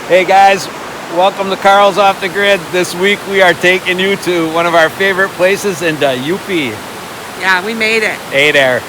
Hey guys, welcome to Carl's Off the Grid. This week we are taking you to one of our favorite places in the UP. Yeah, we made it. Hey there.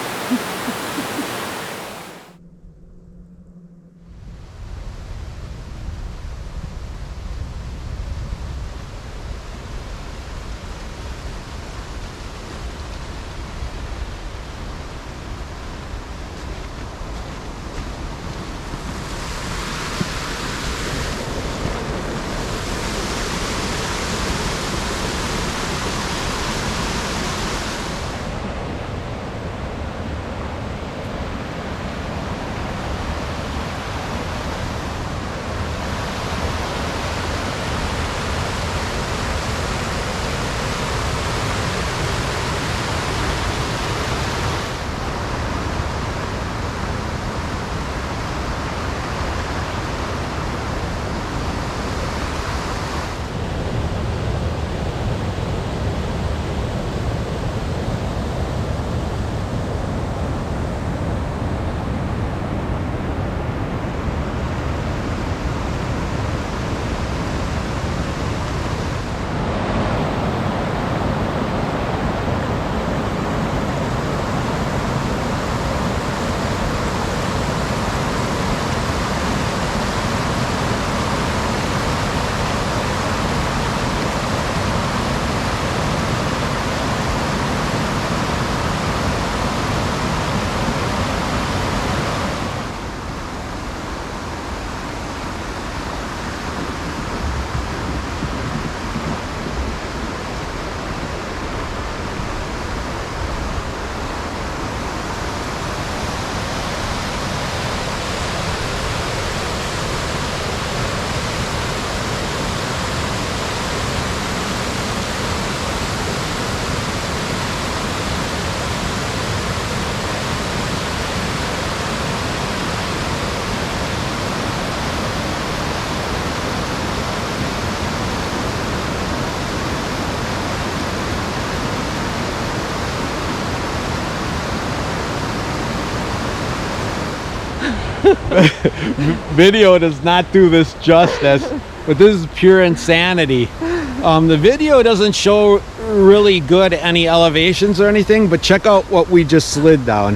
Video does not do this justice, but this is pure insanity. The video doesn't show really good any elevations or anything, but check out what we just slid down.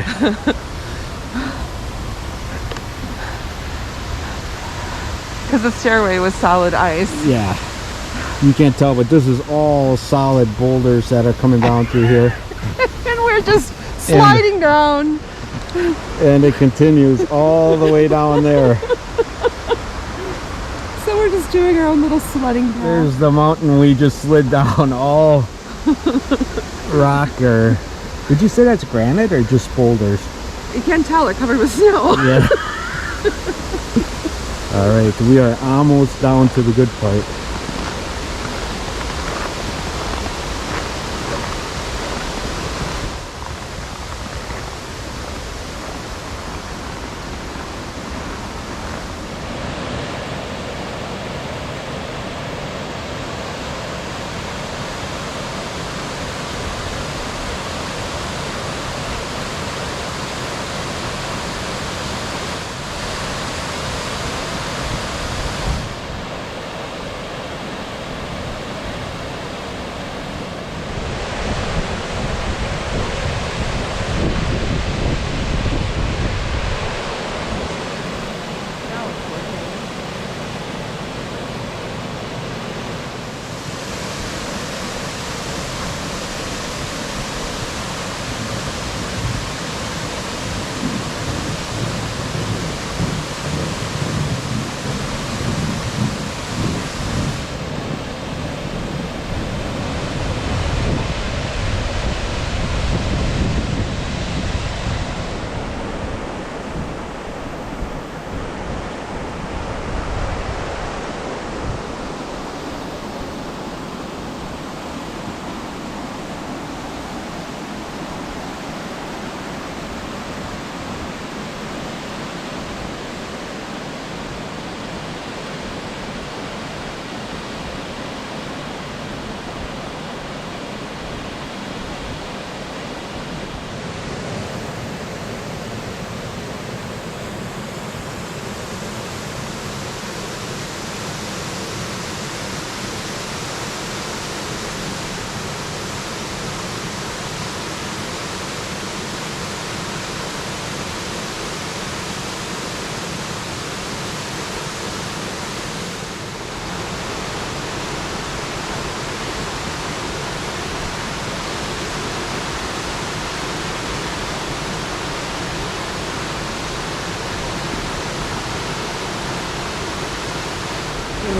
Because the stairway was solid ice. Yeah, you can't tell, but this is all solid boulders that are coming down through here. And we're just sliding down. And it continues all the way down there. So we're just doing our own little sledding path. There's the mountain we just slid down, all rock. Or did you say that's granite or just boulders? You can't tell, they're covered with snow. Yeah. All right, we are almost down to the good part.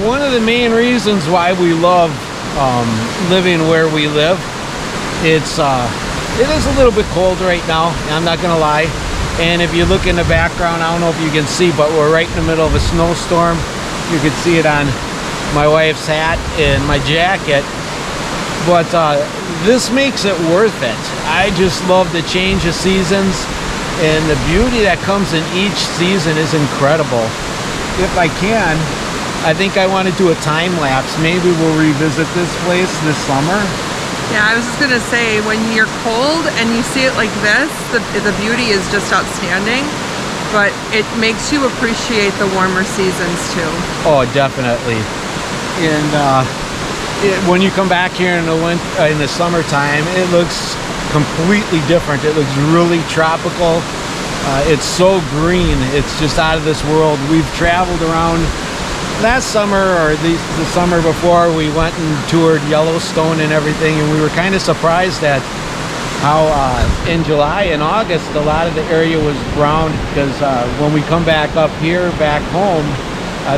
one of the main reasons why we love living where we live, it is a little bit cold right now, I'm not gonna lie. And if you look in the background, I don't know if you can see, but we're right in the middle of a snowstorm. You can see it on my wife's hat and my jacket. But this makes it worth it. I just love the change of seasons, and the beauty that comes in each season is incredible. If I can, I think I want to do a time lapse. Maybe we'll revisit this place this summer. Yeah, I was just gonna say, when you're cold and you see it like this, the beauty is just outstanding, but it makes you appreciate the warmer seasons too. Oh, definitely. And when you come back here in the summertime, it looks completely different. It looks really tropical. It's so green. It's just out of this world. We've traveled around. Last summer, or the summer before, we went and toured Yellowstone and everything, and we were kind of surprised at how in July and August a lot of the area was brown, because when we come back up here, back home,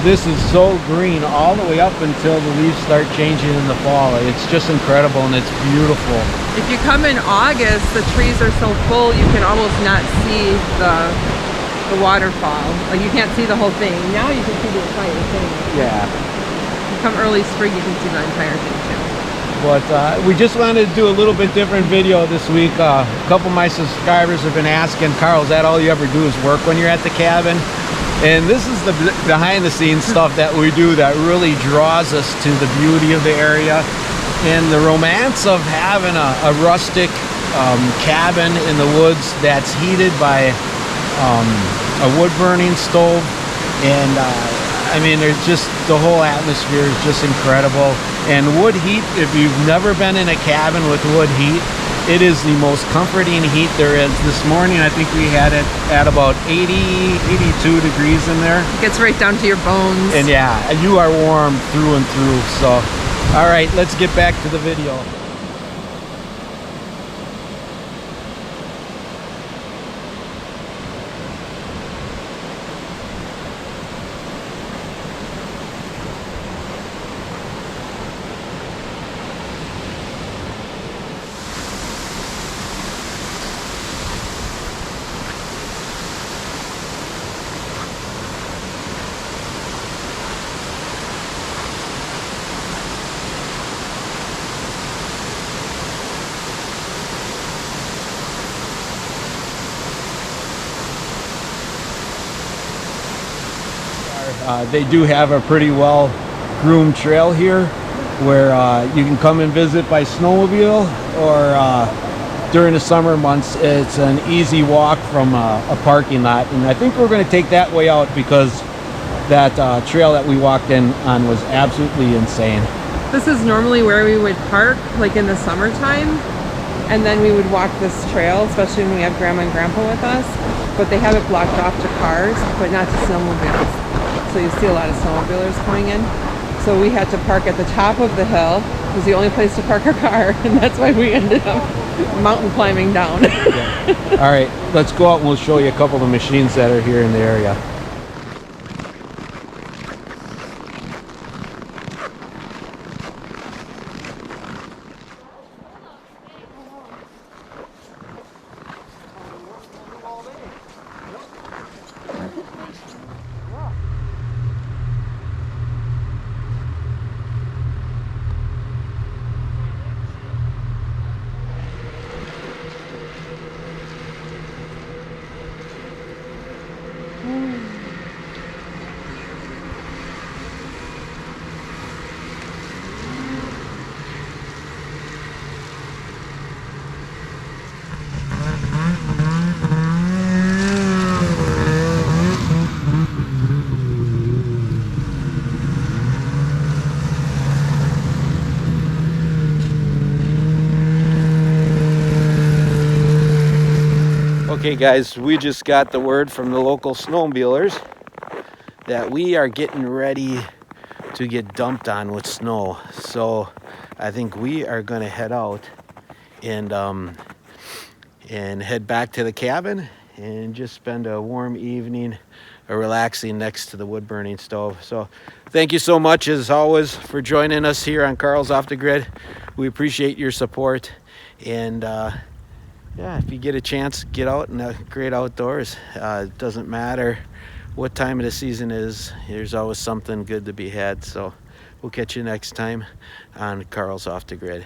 this is so green all the way up until the leaves start changing in the fall. It's just incredible, and it's beautiful. If you come in August, the trees are so full you can almost not see the waterfall. Like, you can't see the whole thing. Now you can see the entire thing. Yeah. If you come early spring, you can see the entire thing too. But we just wanted to do a little bit different video this week. A couple of my subscribers have been asking, Carl, is that all you ever do is work when you're at the cabin? And this is the behind the scenes stuff that we do that really draws us to the beauty of the area and the romance of having a rustic cabin in the woods that's heated by a wood burning stove. And I mean, there's just, the whole atmosphere is just incredible. And wood heat, if you've never been in a cabin with wood heat, it is the most comforting heat there is. This morning I think we had it at about 82 degrees in there. It gets right down to your bones. And yeah, you are warm through and through. So all right, let's get back to the video. They do have a pretty well groomed trail here where you can come and visit by snowmobile, or during the summer months it's an easy walk from a parking lot. And I think we're going to take that way out because that trail that we walked in on was absolutely insane. This is normally where we would park, like in the summertime, and then we would walk this trail, especially when we have grandma and grandpa with us. But they have it blocked off to cars, but not to snowmobiles. So you see a lot of snowmobilers coming in. So we had to park at the top of the hill. It was the only place to park our car, and that's why we ended up mountain climbing down. Yeah. All right, let's go out and we'll show you a couple of the machines that are here in the area. Okay guys, we just got the word from the local snowmobilers that we are getting ready to get dumped on with snow. So I think we are going to head out and head back to the cabin and just spend a warm evening relaxing next to the wood burning stove. So thank you so much as always for joining us here on Carl's Off the Grid. We appreciate your support, and yeah, if you get a chance, get out in the great outdoors. It doesn't matter what time of the season is, there's always something good to be had. So we'll catch you next time on Carl's Off the Grid.